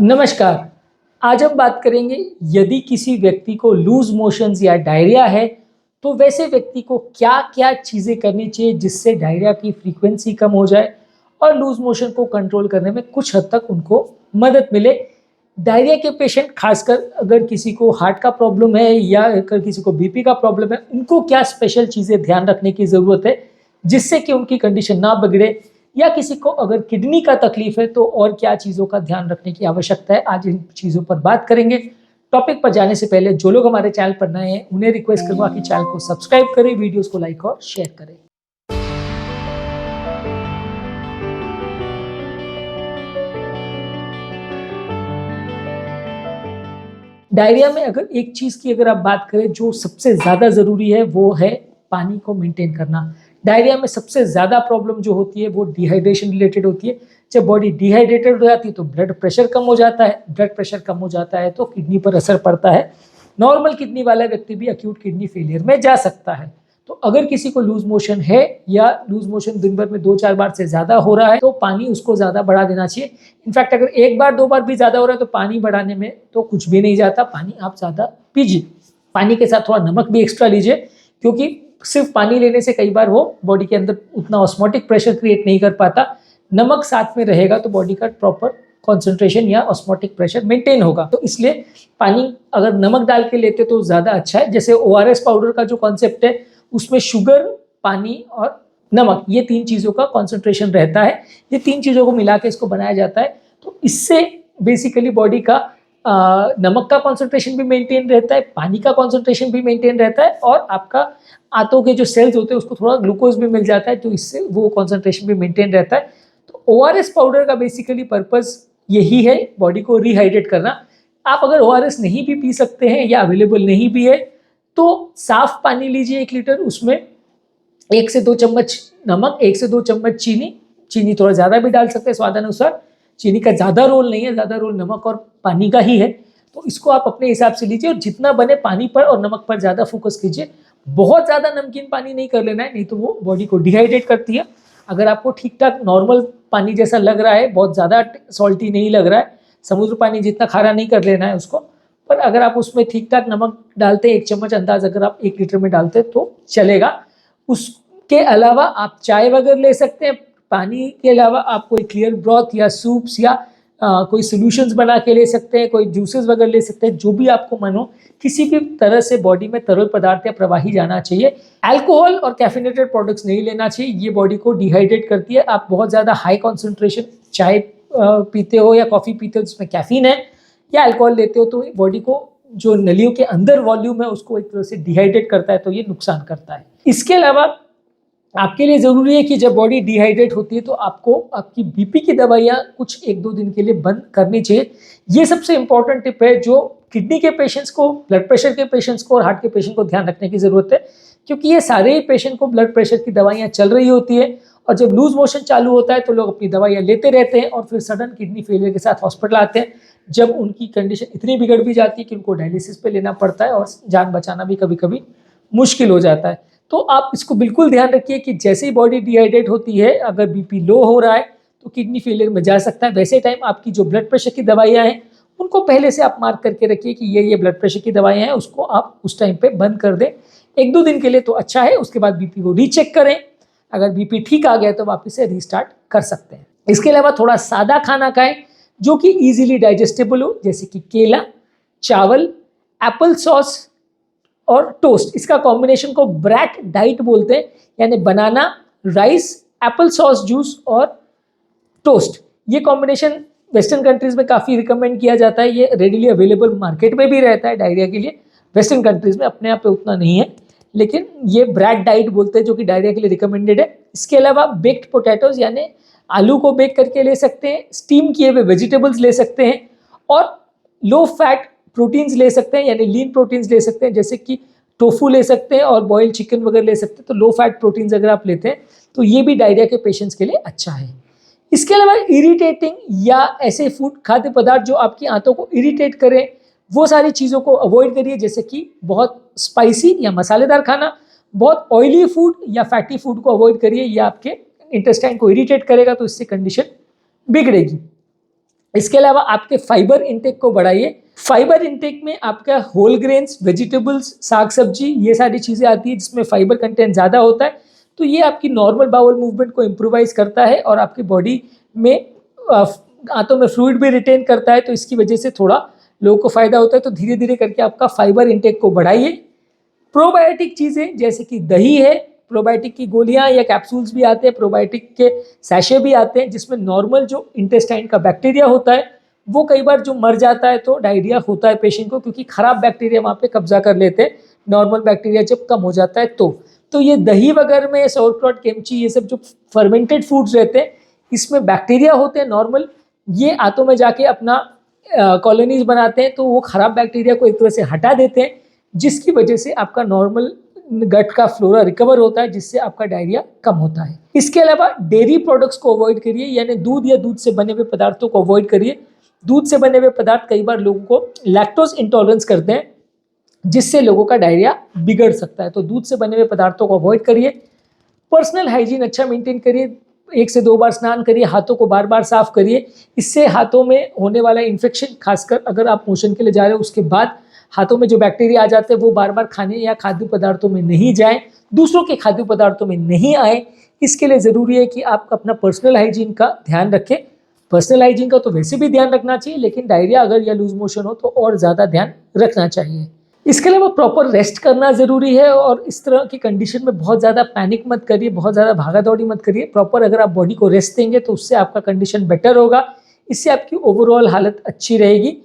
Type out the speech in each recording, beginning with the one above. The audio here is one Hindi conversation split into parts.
नमस्कार। आज हम बात करेंगे यदि किसी व्यक्ति को लूज मोशंस या डायरिया है तो वैसे व्यक्ति को क्या क्या चीज़ें करनी चाहिए जिससे डायरिया की फ्रीक्वेंसी कम हो जाए और लूज मोशन को कंट्रोल करने में कुछ हद तक उनको मदद मिले। डायरिया के पेशेंट, खासकर अगर किसी को हार्ट का प्रॉब्लम है या अगर किसी को बीपी का प्रॉब्लम है, उनको क्या स्पेशल चीज़ें ध्यान रखने की ज़रूरत है जिससे कि उनकी कंडीशन ना बिगड़े, या किसी को अगर किडनी का तकलीफ है तो और क्या चीज़ों का ध्यान रखने की आवश्यकता है। आज इन चीज़ों पर बात करेंगे। टॉपिक पर जाने से पहले जो लोग हमारे चैनल पर नए हैं उन्हें रिक्वेस्ट करूंगा कि चैनल को सब्सक्राइब करें, वीडियोस को लाइक और शेयर करें। डायरिया में अगर एक चीज़ की अगर आप बात करें जो सबसे ज़्यादा ज़रूरी है वो है पानी को मेंटेन करना। डायरिया में सबसे ज़्यादा प्रॉब्लम जो होती है वो डिहाइड्रेशन रिलेटेड होती है। जब बॉडी डिहाइड्रेटेड हो जाती है तो ब्लड प्रेशर कम हो जाता है, ब्लड प्रेशर कम हो जाता है तो किडनी पर असर पड़ता है। नॉर्मल किडनी वाला व्यक्ति भी अक्यूट किडनी फेलियर में जा सकता है। तो अगर किसी को लूज मोशन है या लूज मोशन दिन भर में 2-4 बार से ज़्यादा हो रहा है तो पानी उसको ज़्यादा बढ़ा देना चाहिए। इनफैक्ट अगर 1 बार 2 बार भी ज़्यादा हो रहा है तो पानी बढ़ाने में तो कुछ भी नहीं जाता, पानी आप ज़्यादा पीजिए। पानी के साथ थोड़ा नमक भी एक्स्ट्रा लीजिए, क्योंकि सिर्फ पानी लेने से कई बार वो बॉडी के अंदर उतना ऑस्मोटिक प्रेशर क्रिएट नहीं कर पाता। नमक साथ में रहेगा तो बॉडी का प्रॉपर कॉन्सेंट्रेशन या ऑस्मोटिक प्रेशर मेंटेन होगा। तो इसलिए पानी अगर नमक डाल के लेते तो ज़्यादा अच्छा है। जैसे ORS पाउडर का जो कॉन्सेप्ट है उसमें शुगर, पानी और नमक, ये 3 चीज़ों का कॉन्सेंट्रेशन रहता है। ये 3 चीज़ों को मिला के इसको बनाया जाता है। तो इससे बेसिकली बॉडी का नमक का कॉन्सेंट्रेशन भी मेंटेन रहता है, पानी का कॉन्सेंट्रेशन भी मेंटेन रहता है और आपका आंतों के जो सेल्स होते हैं उसको थोड़ा ग्लूकोज भी मिल जाता है, तो इससे वो कॉन्सेंट्रेशन भी मेंटेन रहता है। तो ORS पाउडर का बेसिकली पर्पस यही है, बॉडी को रिहाइड्रेट करना। आप अगर ORS नहीं भी पी सकते हैं या अवेलेबल नहीं भी है तो साफ पानी लीजिए 1 लीटर, उसमें 1 से 2 चम्मच नमक, 1 से 2 चम्मच चीनी, चीनी थोड़ा ज़्यादा भी डाल सकते हैं स्वादानुसार। चीनी का ज़्यादा रोल नहीं है, ज़्यादा रोल नमक और पानी का ही है। तो इसको आप अपने हिसाब से लीजिए और जितना बने पानी पर और नमक पर ज़्यादा फोकस कीजिए। बहुत ज़्यादा नमकीन पानी नहीं कर लेना है, नहीं तो वो बॉडी को डिहाइड्रेट करती है। अगर आपको ठीक ठाक नॉर्मल पानी जैसा लग रहा है, बहुत ज़्यादा सॉल्टी नहीं लग रहा है, समुद्र पानी जितना खारा नहीं कर लेना है उसको, पर अगर आप उसमें ठीक ठाक नमक डालते हैं, 1 चम्मच अंदाज अगर आप 1 लीटर में डालते हैं तो चलेगा। उसके अलावा आप चाय वगैरह ले सकते हैं। पानी के अलावा आप कोई क्लियर ब्रॉथ या सूप्स या कोई सॉल्यूशंस बना के ले सकते हैं, कोई जूसेस वगैरह ले सकते हैं, जो भी आपको मन हो। किसी भी तरह से बॉडी में तरल पदार्थ या प्रवाही जाना चाहिए। अल्कोहल और कैफिनेटेड प्रोडक्ट्स नहीं लेना चाहिए, ये बॉडी को डिहाइड्रेट करती है। आप बहुत ज़्यादा हाई कॉन्सेंट्रेशन चाय पीते हो या कॉफ़ी पीते हो जिसमें कैफीन है, या अल्कोहल लेते हो तो बॉडी को जो नलियों के अंदर वॉल्यूम है उसको एक तरह से डिहाइड्रेट करता है, तो ये नुकसान करता है। इसके अलावा आपके लिए ज़रूरी है कि जब बॉडी डिहाइड्रेट होती है तो आपको आपकी बीपी की दवाइयाँ कुछ 1-2 दिन के लिए बंद करनी चाहिए। ये सबसे इंपॉर्टेंट टिप है जो किडनी के पेशेंट्स को, ब्लड प्रेशर के पेशेंट्स को और हार्ट के पेशेंट को ध्यान रखने की ज़रूरत है, क्योंकि ये सारे ही पेशेंट को ब्लड प्रेशर की दवाइयाँ चल रही होती है और जब लूज मोशन चालू होता है तो लोग अपनी दवाइयाँ लेते रहते हैं और फिर सडन किडनी फेलियर के साथ हॉस्पिटल आते हैं, जब उनकी कंडीशन इतनी बिगड़ भी जाती है कि उनको डायलिसिस पे लेना पड़ता है और जान बचाना भी कभी कभी मुश्किल हो जाता है। तो आप इसको बिल्कुल ध्यान रखिए कि जैसे ही बॉडी डिहाइड्रेट होती है, अगर बीपी लो हो रहा है तो किडनी फेलियर में जा सकता है। वैसे टाइम आपकी जो ब्लड प्रेशर की दवाइयाँ हैं उनको पहले से आप मार्क करके रखिए कि ये ब्लड प्रेशर की दवाइयाँ हैं, उसको आप उस टाइम पे बंद कर दें 1-2 दिन के लिए तो अच्छा है। उसके बाद बीपी को रीचेक करें, अगर बीपी ठीक आ गया तो वापस से रीस्टार्ट कर सकते हैं। इसके अलावा थोड़ा सादा खाना खाएं जो कि इजीली डाइजेस्टेबल हो, जैसे कि केला, चावल, एप्पल सॉस और टोस्ट। इसका कॉम्बिनेशन को ब्रैट डाइट बोलते हैं, यानी बनाना, राइस, एप्पल सॉस जूस और टोस्ट। ये कॉम्बिनेशन वेस्टर्न कंट्रीज़ में काफ़ी रिकमेंड किया जाता है। ये रेडिली अवेलेबल मार्केट में भी रहता है डायरिया के लिए। वेस्टर्न कंट्रीज़ में अपने आप पे उतना नहीं है, लेकिन ये ब्रैट डाइट बोलते हैं जो कि डायरिया के लिए रिकमेंडेड है। इसके अलावा बेक्ड पोटैटोज यानी आलू को बेक करके ले सकते हैं, स्टीम किए हुए वेजिटेबल्स ले सकते हैं और लो फैट प्रोटीन्स ले सकते हैं, यानी लीन प्रोटीन्स ले सकते हैं, जैसे कि टोफू ले सकते हैं और बॉइल्ड चिकन वगैरह ले सकते हैं। तो लो फैट प्रोटीन्स अगर आप लेते हैं तो ये भी डायरिया के पेशेंट्स के लिए अच्छा है। इसके अलावा इरिटेटिंग या ऐसे फूड, खाद्य पदार्थ जो आपकी आंतों को इरिटेट करें, वो सारी चीज़ों को अवॉइड करिए, जैसे कि बहुत स्पाइसी या मसालेदार खाना, बहुत ऑयली फूड या फैटी फूड को अवॉइड करिए। ये आपके इंटेस्टाइन को इरिटेट करेगा तो इससे कंडीशन बिगड़ेगी। इसके अलावा आपके फाइबर इंटेक को बढ़ाइए। फाइबर इंटेक में आपका होल ग्रेन्स, वेजिटेबल्स, साग सब्जी, ये सारी चीज़ें आती है जिसमें फाइबर कंटेंट ज़्यादा होता है। तो ये आपकी नॉर्मल बाउल मूवमेंट को इम्प्रोवाइज करता है और आपकी बॉडी में आंतों में फ्लूइड भी रिटेन करता है, तो इसकी वजह से थोड़ा लोगों को फायदा होता है। तो धीरे धीरे करके आपका फाइबर इंटेक को बढ़ाइए। प्रोबायोटिक चीज़ें जैसे कि दही है, प्रोबायोटिक की गोलियां या कैप्सूल्स भी आते हैं, प्रोबायोटिक के सैशे भी आते हैं जिसमें नॉर्मल जो इंटेस्टाइन का बैक्टीरिया होता है वो कई बार जो मर जाता है तो डायरिया होता है पेशेंट को, क्योंकि खराब बैक्टीरिया वहाँ पे कब्जा कर लेते हैं। नॉर्मल बैक्टीरिया जब कम हो जाता है तो ये दही वगैरह में सौरक्रॉट, किमची, ये सब जो फर्मेंटेड फूड्स रहते हैं इसमें बैक्टीरिया होते हैं नॉर्मल, ये आंतों में जाके अपना कॉलोनीज बनाते हैं, तो वो खराब बैक्टीरिया को एक तरह से हटा देते हैं, जिसकी वजह से आपका नॉर्मल गट का फ्लोरा रिकवर होता है, जिससे आपका डायरिया कम होता है। इसके अलावा डेयरी प्रोडक्ट्स को अवॉइड करिए, यानी दूध या दूध से बने हुए पदार्थों को अवॉइड करिए। दूध से बने हुए पदार्थ कई बार लोगों को लैक्टोज इंटॉलरेंस करते हैं, जिससे लोगों का डायरिया बिगड़ सकता है। तो दूध से बने हुए पदार्थों को अवॉइड करिए। पर्सनल हाइजीन अच्छा मेंटेन करिए, 1 से 2 बार स्नान करिए, हाथों को बार बार साफ करिए। इससे हाथों में होने वाला इन्फेक्शन, खासकर अगर आप मोशन के लिए जा रहे हो उसके बाद हाथों में जो बैक्टीरिया आ जाते हैं वो बार बार खाने या खाद्य पदार्थों में नहीं जाएं, दूसरों के खाद्य पदार्थों में नहीं आए। इसके लिए ज़रूरी है कि आप अपना पर्सनल हाइजीन का ध्यान रखें। पर्सनल हाइजीन का तो वैसे भी ध्यान रखना चाहिए, लेकिन डायरिया अगर या लूज मोशन हो तो और ज़्यादा ध्यान रखना चाहिए। इसके अलावा प्रॉपर रेस्ट करना ज़रूरी है, और इस तरह की कंडीशन में बहुत ज़्यादा पैनिक मत करिए, बहुत ज़्यादा भागा दौड़ी मत करिए। प्रॉपर अगर आप बॉडी को रेस्ट देंगे तो उससे आपका कंडीशन बेटर होगा, इससे आपकी ओवरऑल हालत अच्छी रहेगी।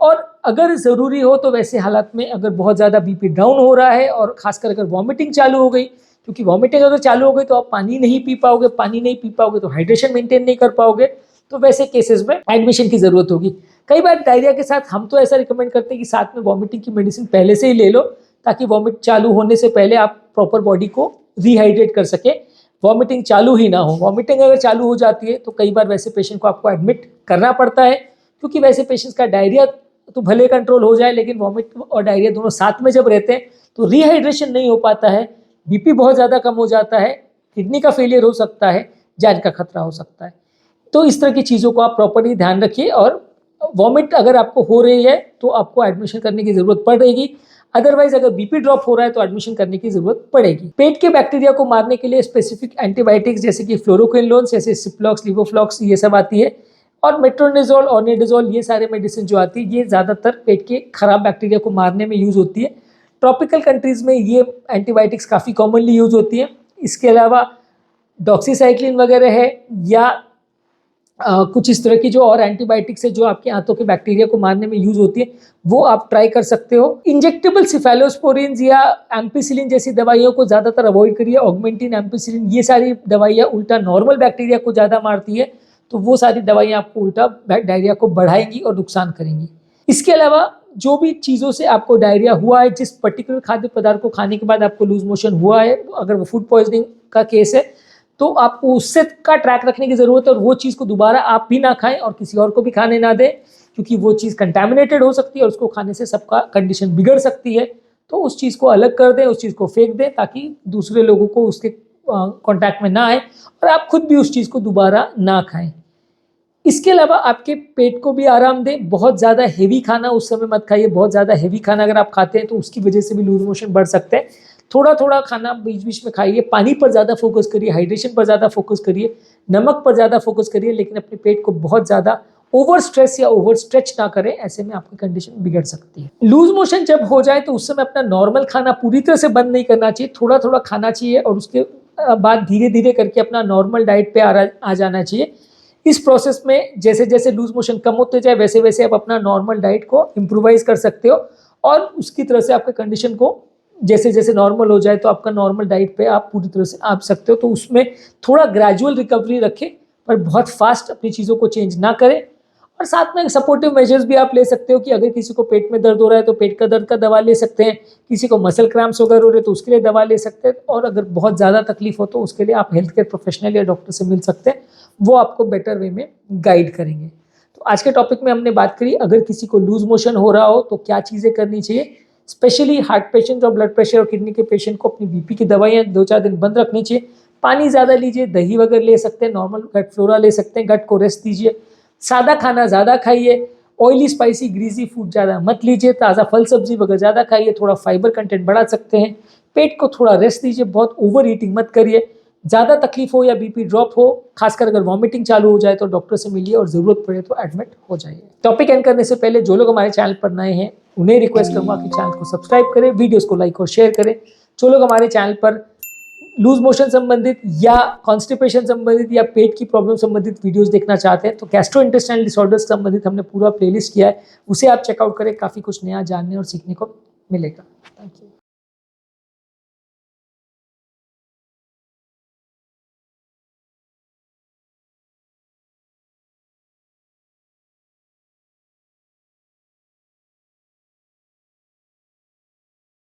और अगर ज़रूरी हो तो वैसे हालात में अगर बहुत ज़्यादा बीपी डाउन हो रहा है और खासकर अगर वॉमिटिंग चालू हो गई, क्योंकि वॉमिटिंग अगर चालू हो गई तो आप पानी नहीं पी पाओगे, पानी नहीं पी पाओगे तो हाइड्रेशन मेंटेन नहीं कर पाओगे, तो वैसे केसेस में एडमिशन की ज़रूरत होगी। कई बार डायरिया के साथ हम तो ऐसा रिकमेंड करते हैं कि साथ में वॉमिटिंग की मेडिसिन पहले से ही ले लो, ताकि वॉमिट चालू होने से पहले आप प्रॉपर बॉडी को रिहाइड्रेट कर सके, वॉमिटिंग चालू ही ना हो। वॉमिटिंग अगर चालू हो जाती है तो कई बार वैसे पेशेंट को आपको एडमिट करना पड़ता है, क्योंकि वैसे पेशेंट्स का डायरिया तो भले कंट्रोल हो जाए, लेकिन वॉमिट और डायरिया दोनों साथ में जब रहते हैं तो रिहाइड्रेशन नहीं हो पाता है, बीपी बहुत ज़्यादा कम हो जाता है, किडनी का फेलियर हो सकता है, जान का खतरा हो सकता है। तो इस तरह की चीज़ों को आप प्रॉपर्ली ध्यान रखिए, और वॉमिट अगर आपको हो रही है तो आपको एडमिशन करने की ज़रूरत पड़ेगी। अदरवाइज अगर बीपी ड्रॉप हो रहा है तो एडमिशन करने की ज़रूरत पड़ेगी। पेट के बैक्टीरिया को मारने के लिए स्पेसिफिक एंटीबायोटिक्स जैसे कि फ्लोरोक्विनोलोन, जैसे सिप्लॉक्स, लिवोफ्लॉक्स, ये सब आती है, और मेट्रोनिजोल, ऑर्निडाजोल, ये सारे मेडिसिन जो आती है ये ज़्यादातर पेट के खराब बैक्टीरिया को मारने में यूज़ होती है। ट्रॉपिकल कंट्रीज़ में ये एंटीबायोटिक्स काफ़ी कॉमनली यूज़ होती है। इसके अलावा डॉक्सीसाइक्लिन वगैरह है, या कुछ इस तरह की जो और एंटीबायोटिक्स है जो आपके आंतों के बैक्टीरिया को मारने में यूज होती है, वो आप ट्राई कर सकते हो। इंजेक्टेबल सिफेलोस्पोरिन्स या एम्पिसिलिन जैसी दवाइयों को ज़्यादातर अवॉइड करिए। ऑगमेंटिन, एम्पिसिलिन, ये सारी दवाइयाँ उल्टा नॉर्मल बैक्टीरिया को ज़्यादा मारती है, तो वो सारी दवाइयाँ आपको उल्टा डायरिया को बढ़ाएंगी और नुकसान करेंगी। इसके अलावा जो भी चीज़ों से आपको डायरिया हुआ है, जिस पर्टिकुलर खाद्य पदार्थ को खाने के बाद आपको लूज मोशन हुआ है, अगर वो फूड पॉइजनिंग का केस है तो आपको उससे का ट्रैक रखने की ज़रूरत है, और वो चीज़ को दोबारा आप भी ना खाएं और किसी और को भी खाने ना दें, क्योंकि वो चीज़ कंटैमिनेटेड हो सकती है और उसको खाने से सबका कंडीशन बिगड़ सकती है। तो उस चीज़ को अलग कर दें, उस चीज़ को फेंक दें, ताकि दूसरे लोगों को उसके कॉन्टैक्ट में ना आए और आप खुद भी उस चीज़ को दोबारा ना खाएं। इसके अलावा आपके पेट को भी आराम दें। बहुत ज़्यादा हेवी खाना उस समय मत खाइए। बहुत ज़्यादा हेवी खाना अगर आप खाते हैं तो उसकी वजह से भी लूज मोशन बढ़ सकते हैं। थोड़ा थोड़ा खाना बीच बीच में खाइए। पानी पर ज़्यादा फोकस करिए, हाइड्रेशन पर ज़्यादा फोकस करिए, नमक पर ज़्यादा फोकस करिए, लेकिन अपने पेट को बहुत ज़्यादा ओवर स्ट्रेस या ओवर स्ट्रेच ना करें, ऐसे में आपकी कंडीशन बिगड़ सकती है। लूज मोशन जब हो जाए तो उस समय अपना नॉर्मल खाना पूरी तरह से बंद नहीं करना चाहिए, थोड़ा थोड़ा खाना चाहिए और उसके बाद धीरे धीरे करके अपना नॉर्मल डाइट पे आ जाना चाहिए। इस प्रोसेस में जैसे जैसे लूज मोशन कम होते जाए वैसे वैसे आप अपना नॉर्मल डाइट को इम्प्रोवाइज कर सकते हो, और उसकी तरह से आपके कंडीशन को जैसे जैसे नॉर्मल हो जाए तो आपका नॉर्मल डाइट पे आप पूरी तरह से आ सकते हो। तो उसमें थोड़ा ग्रेजुअल रिकवरी रखें, पर बहुत फास्ट अपनी चीज़ों को चेंज ना करें। और साथ में सपोर्टिव मेजर्स भी आप ले सकते हो कि अगर किसी को पेट में दर्द हो रहा है तो पेट का दर्द का दवा ले सकते हैं, किसी को मसल क्रैम्प्स वगैरह हो रहे तो उसके लिए दवा ले सकते हैं, और अगर बहुत ज़्यादा तकलीफ हो तो उसके लिए आप हेल्थ केयर प्रोफेशनल या डॉक्टर से मिल सकते हैं, वो आपको बेटर वे में गाइड करेंगे। तो आज के टॉपिक में हमने बात करी, अगर किसी को लूज मोशन हो रहा हो तो क्या चीज़ें करनी चाहिए। स्पेशली हार्ट पेशेंट और ब्लड प्रेशर और किडनी के पेशेंट को अपनी बीपी की दवाइयाँ 2-4 दिन बंद रखनी चाहिए। पानी ज़्यादा लीजिए, दही वगैरह ले सकते हैं, नॉर्मल गट फ्लोरा ले सकते हैं, गट को रेस्ट दीजिए। सादा खाना ज़्यादा खाइए, ऑयली स्पाइसी ग्रीसी फूड ज़्यादा मत लीजिए, ताज़ा फल सब्जी वगैरह ज़्यादा खाइए, थोड़ा फाइबर कंटेंट बढ़ा सकते हैं, पेट को थोड़ा रेस्ट दीजिए, बहुत ओवर ईटिंग मत करिए, ज़्यादा तकलीफ हो या बीपी ड्रॉप हो, खासकर अगर वॉमिटिंग चालू हो जाए तो डॉक्टर से मिलिए और ज़रूरत पड़े तो एडमिट हो जाइए। टॉपिक एंड करने से पहले जो लोग हमारे चैनल पर नए हैं उन्हें रिक्वेस्ट करूँगा कि चैनल को सब्सक्राइब करें, वीडियोज़ को लाइक और शेयर करें। जो लोग हमारे चैनल पर लूज मोशन संबंधित या कॉन्स्टिपेशन संबंधित या पेट की प्रॉब्लम संबंधित वीडियोस देखना चाहते हैं तो गैस्ट्रोइंटेस्टाइनल डिसऑर्डर्स संबंधित हमने पूरा प्लेलिस्ट किया है, उसे आप चेकआउट करें, काफ़ी कुछ नया जानने और सीखने को मिलेगा। Thank you.